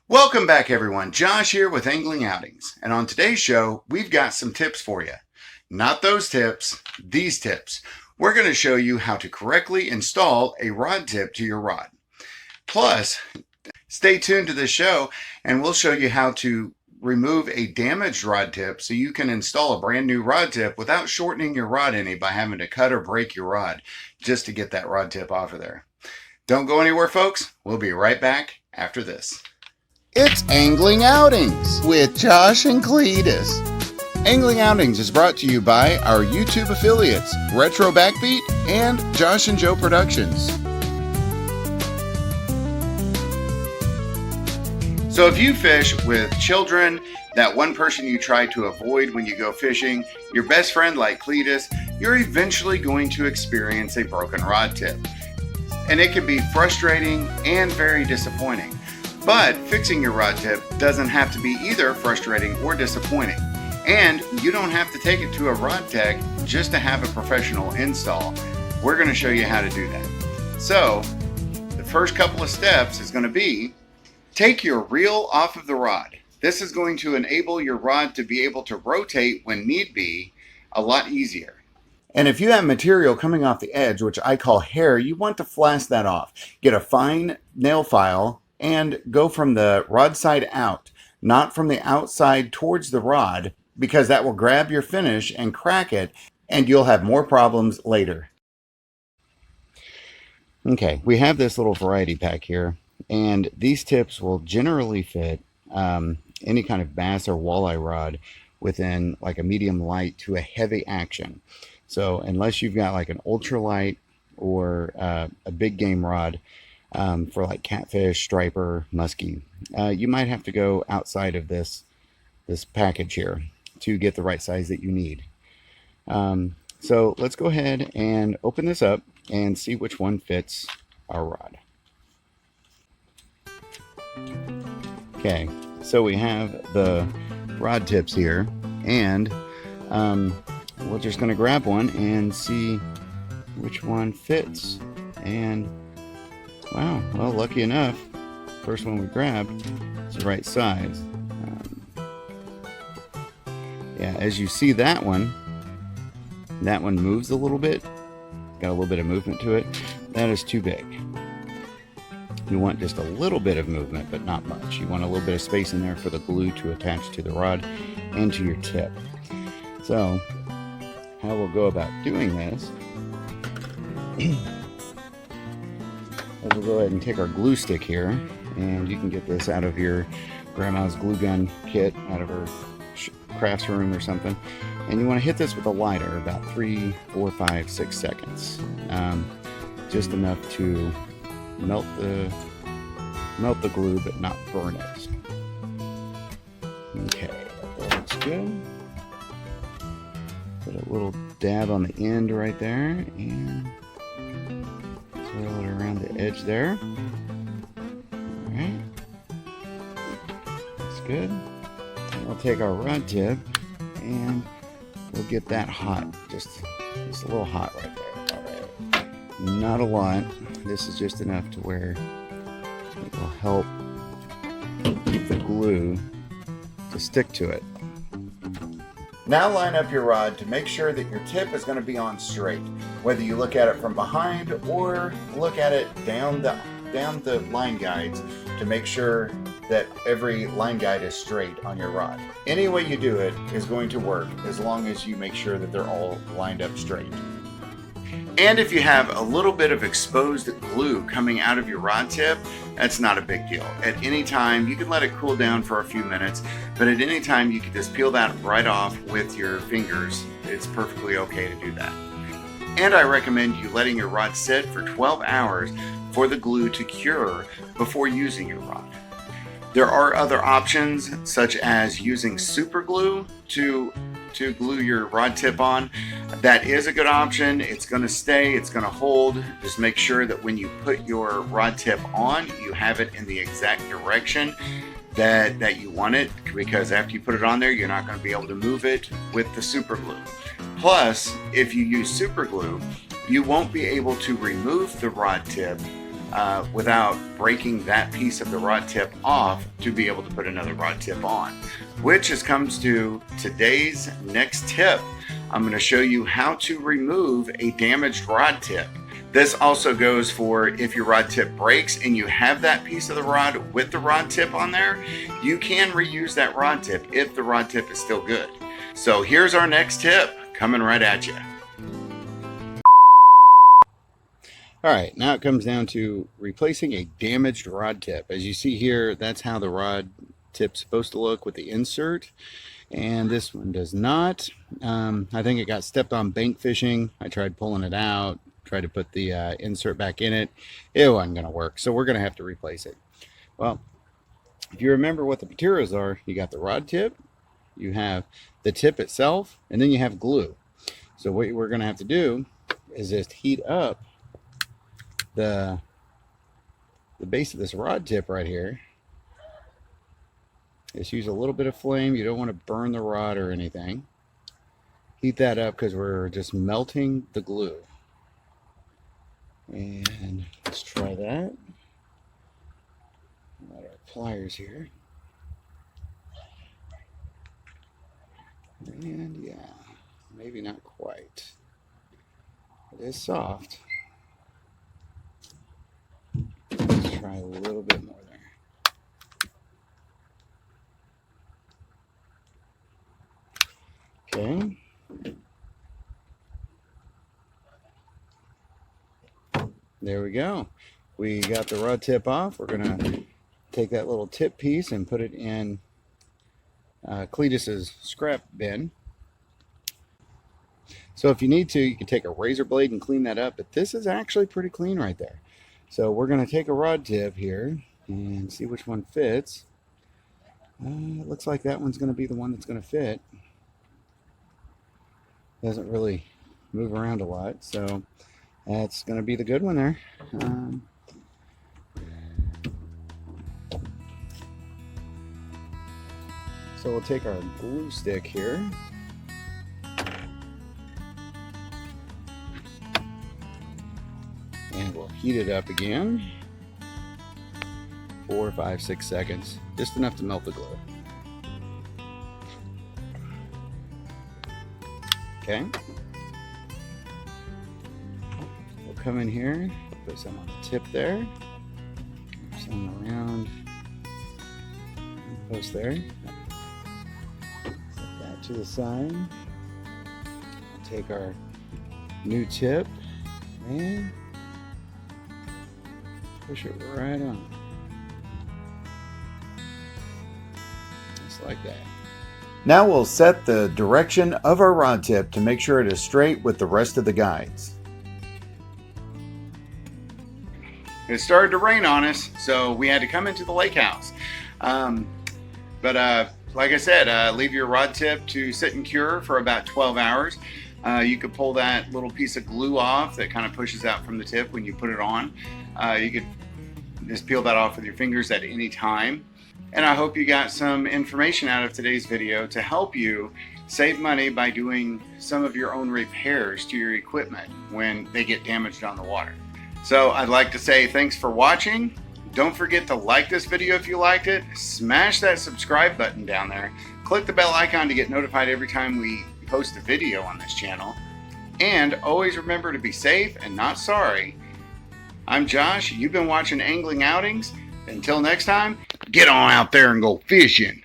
Welcome back, everyone. Josh here with Angling Outings. And on today's show, we've got some tips for you. Not those tips, these tips. We're going to show you how to correctly install a rod tip to your rod. Plus, stay tuned to the show and we'll show you how to remove a damaged rod tip so you can install a brand new rod tip without shortening your rod any by having to cut or break your rod just to get that rod tip off of there. Don't go anywhere, folks. We'll be right back after this. It's Angling Outings with Josh and Cletus. Angling Outings is brought to you by our YouTube affiliates, Retro Backbeat and Josh and Joe Productions. So if you fish with children, that one person you try to avoid when you go fishing, your best friend like Cletus, you're eventually going to experience a broken rod tip. And it can be frustrating and very disappointing. But fixing your rod tip doesn't have to be either frustrating or disappointing. And you don't have to take it to a rod tech just to have a professional install. We're going to show you how to do that. So, the first couple of steps is going to be, take your reel off of the rod. This is going to enable your rod to be able to rotate when need be a lot easier. And if you have material coming off the edge, which I call hair, you want to flash that off. Get a fine nail file and go from the rod side out, not from the outside towards the rod, because that will grab your finish and crack it, and you'll have more problems later. Okay, we have this little variety pack here, and these tips will generally fit any kind of bass or walleye rod within like a medium light to a heavy action. So unless you've got like an ultralight or a big game rod, for like catfish, striper, muskie, you might have to go outside of this package here to get the right size that you need. So let's go ahead and open this up and see which one fits our rod. Okay, so we have the rod tips here, and we're just going to grab one and see which one fits. And wow, well, lucky enough, first one we grabbed is the right size. Yeah, as you see that one moves a little bit. Got a little bit of movement to it. That is too big. You want just a little bit of movement, but not much. You want a little bit of space in there for the glue to attach to the rod and to your tip. So, how we'll go about doing this, we'll go ahead and take our glue stick here, and you can get this out of your grandma's glue gun kit, out of her crafts room or something. And you want to hit this with a lighter about 3, 4, 5, 6 seconds, just enough to melt the glue but not burn it. Okay, that looks good. Put a little dab on the end right there and swirl it around the edge there. Alright, that's good. I'll take our rod tip and we'll get that hot, just a little hot right there. Alright, not a lot. This is just enough to where it will help the glue to stick to it. Now line up your rod to make sure that your tip is going to be on straight, whether you look at it from behind or look at it down the line guides to make sure that every line guide is straight on your rod. Any way you do it is going to work as long as you make sure that they're all lined up straight. And if you have a little bit of exposed glue coming out of your rod tip, that's not a big deal. At any time, you can let it cool down for a few minutes, but at any time you can just peel that right off with your fingers. It's perfectly okay to do that. And I recommend you letting your rod sit for 12 hours for the glue to cure before using your rod. There are other options, such as using super glue to glue your rod tip on. That is a good option. It's going to stay, it's going to hold. Just make sure that when you put your rod tip on, you have it in the exact direction that you want it, because after you put it on there, you're not going to be able to move it with the super glue. Plus, if you use super glue, you won't be able to remove the rod tip without breaking that piece of the rod tip off to be able to put another rod tip on. Which comes to today's next tip. I'm going to show you how to remove a damaged rod tip. This also goes for if your rod tip breaks and you have that piece of the rod with the rod tip on there, you can reuse that rod tip if the rod tip is still good. So here's our next tip coming right at you. All right, now it comes down to replacing a damaged rod tip. As you see here, that's how the rod tip's supposed to look with the insert, and this one does not. I think it got stepped on bank fishing. I tried pulling it out, tried to put the insert back in it. It wasn't going to work, so we're going to have to replace it. Well, if you remember what the materials are, you got the rod tip, you have the tip itself, and then you have glue. So what we're going to have to do is just heat up the base of this rod tip right here. Just use a little bit of flame. You don't want to burn the rod or anything. Heat that up because we're just melting the glue. And let's try that. Got our pliers here. And yeah, maybe not quite. It is soft. Let's try a little bit more there. Okay. There we go. We got the rod tip off. We're going to take that little tip piece and put it in Cletus's scrap bin. So if you need to, you can take a razor blade and clean that up, but this is actually pretty clean right there. So we're going to take a rod tip here and see which one fits. It looks like that one's going to be the one that's going to fit. Doesn't really move around a lot, so that's going to be the good one there. So we'll take our glue stick here. And we'll heat it up again. 4, 5, 6 seconds. Just enough to melt the glue. Okay. We'll come in here, put some on the tip there. Some around the post there. Set that to the side. We'll take our new tip and push it right on. Just like that. Now we'll set the direction of our rod tip to make sure it is straight with the rest of the guides. It started to rain on us, so we had to come into the lake house. Like I said, leave your rod tip to sit and cure for about 12 hours. You could pull that little piece of glue off that kind of pushes out from the tip when you put it on. You could just peel that off with your fingers at any time. And I hope you got some information out of today's video to help you save money by doing some of your own repairs to your equipment when they get damaged on the water. So I'd like to say thanks for watching. Don't forget to like this video if you liked it. Smash that subscribe button down there. Click the bell icon to get notified every time we post a video on this channel. And always remember to be safe and not sorry. I'm Josh. You've been watching Angling Outings. Until next time, get on out there and go fishing.